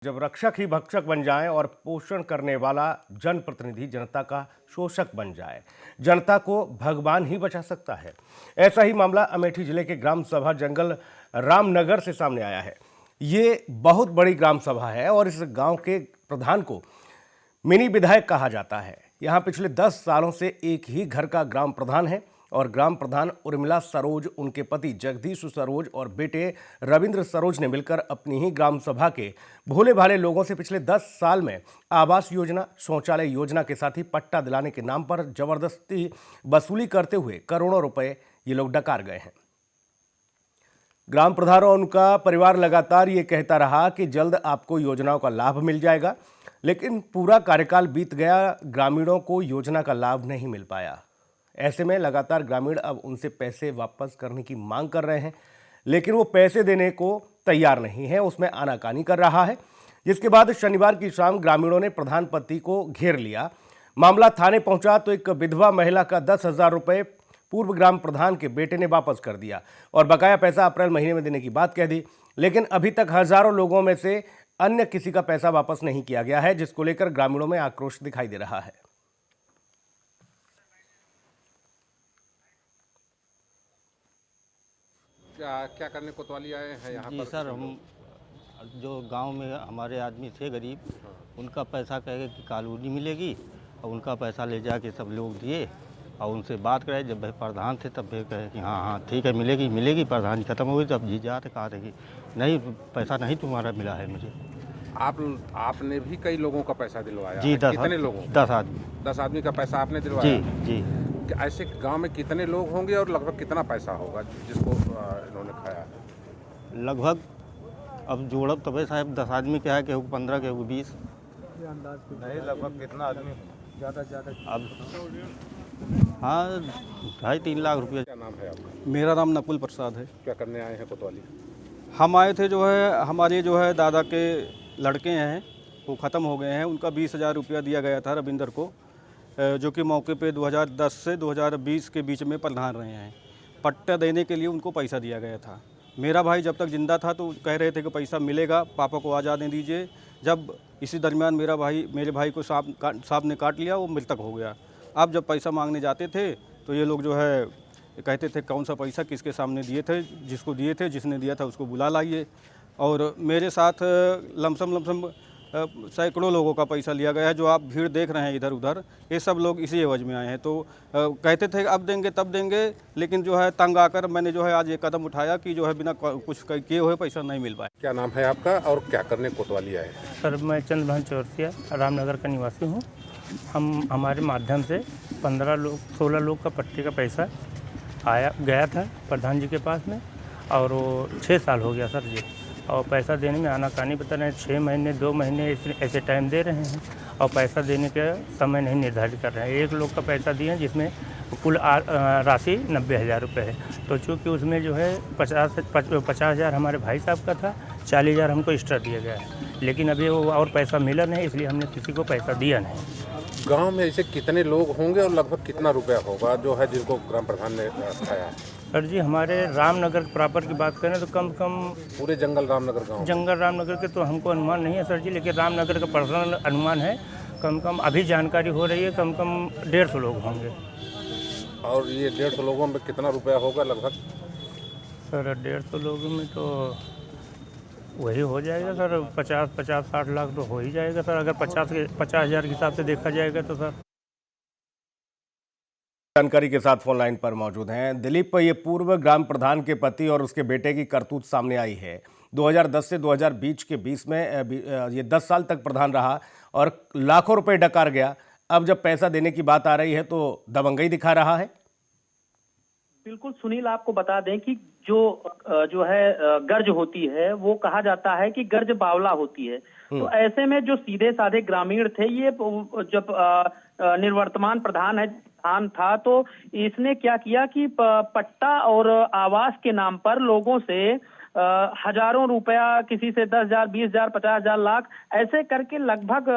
जब रक्षक ही भक्षक बन जाए और पोषण करने वाला जनप्रतिनिधि जनता का शोषक बन जाए, जनता को भगवान ही बचा सकता है। ऐसा ही मामला अमेठी जिले के ग्राम सभा जंगल रामनगर से सामने आया है। ये बहुत बड़ी ग्राम सभा है और इस गांव के प्रधान को मिनी विधायक कहा जाता है। यहाँ पिछले 10 सालों से एक ही घर का ग्राम प्रधान है और ग्राम प्रधान उर्मिला सरोज, उनके पति जगदीश सरोज और बेटे रविंद्र सरोज ने मिलकर अपनी ही ग्राम सभा के भोले भाले लोगों से पिछले 10 साल में आवास योजना, शौचालय योजना के साथ ही पट्टा दिलाने के नाम पर जबरदस्ती वसूली करते हुए करोड़ों रुपए ये लोग डकार गए हैं। ग्राम प्रधान और उनका परिवार लगातार ये कहता रहा कि जल्द आपको योजनाओं का लाभ मिल जाएगा, लेकिन पूरा कार्यकाल बीत गया, ग्रामीणों को योजना का लाभ नहीं मिल पाया। ऐसे में लगातार ग्रामीण अब उनसे पैसे वापस करने की मांग कर रहे हैं, लेकिन वो पैसे देने को तैयार नहीं है, उसमें आनाकानी कर रहा है। जिसके बाद शनिवार की शाम ग्रामीणों ने प्रधान पति को घेर लिया। मामला थाने पहुंचा तो एक विधवा महिला का 10,000 रुपये पूर्व ग्राम प्रधान के बेटे ने वापस कर दिया और बकाया पैसा अप्रैल महीने में देने की बात कह दी। लेकिन अभी तक हजारों लोगों में से अन्य किसी का पैसा वापस नहीं किया गया है, जिसको लेकर ग्रामीणों में आक्रोश दिखाई दे रहा है। क्या क्या करने कोतवाली आए हैं यहाँ जी पर? सर, हम जो गांव में हमारे आदमी थे गरीब, उनका पैसा कहे कि कॉलोनी मिलेगी और उनका पैसा ले जाके सब लोग दिए और उनसे बात कराए। जब भाई प्रधान थे तब भी कहे कि हाँ हाँ ठीक है मिलेगी मिलेगी, प्रधान खत्म हो गई तब जी जाते कहा थे कि नहीं पैसा नहीं तुम्हारा मिला है मुझे। आपने भी कई लोगों का पैसा दिलवाया जी है। 10 कितने लोगों? 10 आदमी। 10 आदमी का पैसा आपने दिलवाया? जी जी। ऐसे गांव में कितने लोग होंगे और लगभग कितना पैसा होगा जिसको इन्होंने खाया? लगभग अब जोड़ब तबे साहब 10 आदमी क्या है, केहू 15 केहू 20। नहीं, लगभग कितना आदमी? ज़्यादा अब हाँ 2.5-3 लाख रुपये। क्या नाम है आपका? मेरा नाम नकुल प्रसाद है। क्या करने आए हैं कोतवाली? हम आए थे जो है हमारे जो है दादा के लड़के हैं वो ख़त्म हो गए हैं। उनका 20,000 रुपया दिया गया था रविंदर को, जो कि मौके पे 2010 से 2020 के बीच में प्रधान रहे हैं। पट्टा देने के लिए उनको पैसा दिया गया था। मेरा भाई जब तक ज़िंदा था तो कह रहे थे कि पैसा मिलेगा, पापा को आज़ाद दीजिए। जब इसी दरमियान मेरे भाई को सांप ने काट लिया, वो मृतक हो गया। अब जब पैसा मांगने जाते थे तो ये लोग जो है कहते थे कौन सा पैसा किसके सामने दिए थे, जिसको दिए थे जिसने दिया था उसको बुला लाइए। और मेरे साथ लमसम सैकड़ों लोगों का पैसा लिया गया है। जो आप भीड़ देख रहे हैं इधर उधर, ये सब लोग इसी एवज में आए हैं। तो कहते थे अब देंगे तब देंगे, लेकिन जो है तंग आकर मैंने जो है आज ये कदम उठाया कि जो है बिना कुछ किए हुए पैसा नहीं मिल पाए। क्या नाम है आपका और क्या करने कोतवाली आए हैं? सर, मैं चंद्रभान चौरसिया रामनगर का निवासी हूँ। हमारे माध्यम से 16 लोग का पट्टे का पैसा गया था प्रधान जी के पास में, और वो 6 साल हो गया सर जी। और पैसा देने में आनाकानी बता रहे हैं, 6 महीने 2 महीने ऐसे टाइम दे रहे हैं और पैसा देने का समय नहीं निर्धारित कर रहे हैं। एक लोग का पैसा दिए जिसमें कुल राशि 90,000 रुपये है। तो चूँकि उसमें जो है 50,000 हमारे भाई साहब का था, 40,000 हमको एक्स्ट्रा दिया गया है। लेकिन अभी वो और पैसा मिला नहीं, इसलिए हमने किसी को पैसा दिया नहीं। गांव में ऐसे कितने लोग होंगे और लगभग कितना रुपया होगा जो है जिनको ग्राम प्रधान ने खाया? सर जी, हमारे रामनगर प्रॉपर की बात करें तो कम पूरे जंगल रामनगर गांव? जंगल रामनगर के तो हमको अनुमान नहीं है सर जी, लेकिन रामनगर का पर्सनल अनुमान है। कम अभी जानकारी हो रही है, कम 150 लोग होंगे। और ये 150 लोगों में कितना रुपया होगा लगभग? सर 150 लोगों में तो वही हो जाएगा सर, 50-60 लाख तो हो ही जाएगा सर, अगर 50,000 के हिसाब से देखा जाएगा तो सर। जानकारी के साथ फोन लाइन पर मौजूद हैं दिलीप। ये पूर्व ग्राम प्रधान के पति और उसके बेटे की करतूत सामने आई है। 2010 से 2020 के बीच में ये 10 साल तक प्रधान रहा और लाखों रुपए डकार गया। अब जब पैसा देने की बात आ रही है तो दबंगई दिखा रहा है। बिल्कुल सुनील, आपको बता दें कि जो है गर्ज होती है, वो कहा जाता है कि गर्ज बावला होती है। तो ऐसे में जो सीधे साधे ग्रामीण थे, ये जब निर्वर्तमान प्रधान था तो इसने क्या किया कि पट्टा और आवास के नाम पर लोगों से हजारों रुपया, किसी से 10,000, 20,000, 50,000, लाख ऐसे करके लगभग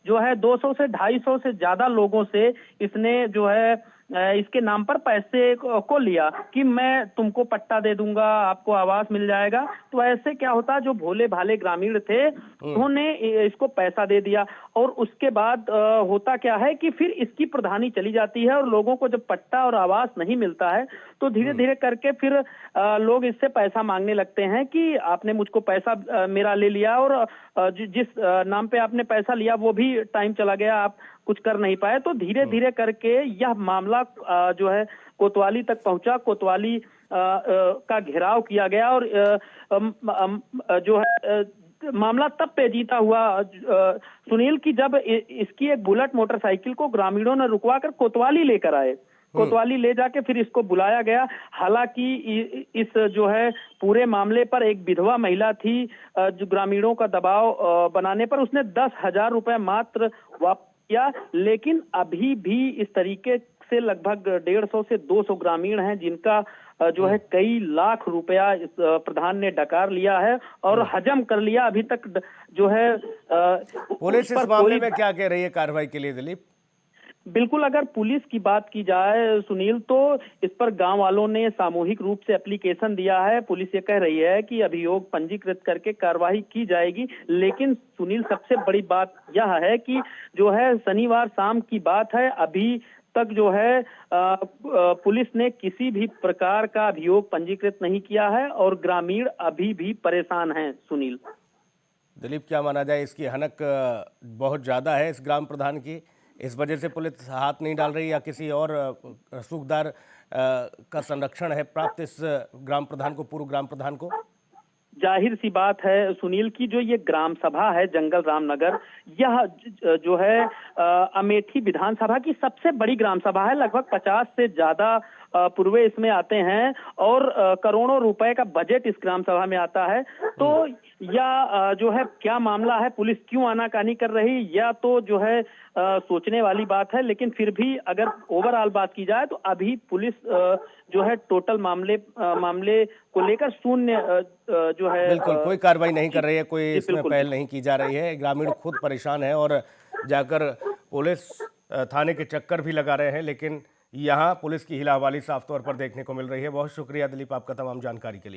जो है 200 से 250 से ज्यादा लोगों से इसने जो है इसके नाम पर पैसे को लिया कि मैं तुमको पट्टा दे दूंगा, आपको आवास मिल जाएगा। तो ऐसे क्या होता, जो भोले भाले ग्रामीण थे उन्होंने इसको पैसा दे दिया, और उसके बाद होता क्या है कि फिर इसकी प्रधानी चली जाती है, और लोगों को जब पट्टा और आवास नहीं मिलता है तो धीरे धीरे करके फिर लोग इससे पैसा मांगने लगते हैं कि आपने मुझको पैसा मेरा ले लिया, और जिस नाम पे आपने पैसा लिया वो भी टाइम चला गया, आप कुछ कर नहीं पाए। तो धीरे धीरे करके यह मामला जो है कोतवाली तक पहुंचा। कोतवाली का घेराव किया गया, और जो है मामला तब पेचीदा हुआ सुनील की जब इसकी एक बुलेट मोटरसाइकिल को ग्रामीणों ने रुकवा कर कोतवाली लेकर आए। कोतवाली ले जाके फिर इसको बुलाया गया। हालांकि इस जो है पूरे मामले पर एक विधवा महिला थी, जो ग्रामीणों का दबाव बनाने पर उसने 10,000 रुपए मात्र वापस किया, लेकिन अभी भी इस तरीके से लगभग 150 से 200 ग्रामीण हैं जिनका जो है कई लाख रुपया इस प्रधान ने डकार लिया है और हजम कर लिया। अभी तक जो है पुलिस इस मामले में क्या कह रही है कार्रवाई के लिए दिलीप? बिल्कुल, अगर पुलिस की बात की जाए सुनील, तो इस पर गांव वालों ने सामूहिक रूप से एप्लीकेशन दिया है। पुलिस ये कह रही है कि अभियोग पंजीकृत करके कार्रवाई की जाएगी। लेकिन सुनील, सबसे बड़ी बात यह है कि जो है शनिवार शाम की बात है, अभी तक जो है पुलिस ने किसी भी प्रकार का अभियोग पंजीकृत नहीं किया है और ग्रामीण अभी भी परेशान हैं। सुनील, दिलीप, क्या माना जाए, इसकी हनक बहुत ज्यादा है इस ग्राम प्रधान की, इस वजह से पुलिस हाथ नहीं डाल रही, या किसी और सूखदार का संरक्षण है प्राप्त इस ग्राम प्रधान को, पूर्व ग्राम प्रधान को? जाहिर सी बात है सुनील की जो ये ग्राम सभा है जंगल रामनगर, यह जो है अमेठी विधानसभा की सबसे बड़ी ग्राम सभा है। लगभग 50 से ज्यादा पूर्वे इसमें आते हैं और करोड़ों रुपए का बजट इस ग्राम सभा में आता है। तो या जो है क्या मामला है, पुलिस क्यों आनाकानी कर रही, या तो जो है सोचने वाली बात है। लेकिन फिर भी अगर ओवरऑल बात की जाए तो अभी पुलिस जो है टोटल मामले को लेकर शून्य जो है बिल्कुल कोई कार्रवाई नहीं कर रही है, कोई इसमें पहल नहीं की जा रही है। ग्रामीण खुद परेशान है और जाकर पुलिस थाने के चक्कर भी लगा रहे हैं, लेकिन यहाँ पुलिस की हिला हवाली साफ तौर पर देखने को मिल रही है। बहुत शुक्रिया दिलीप आपका तमाम जानकारी के लिए।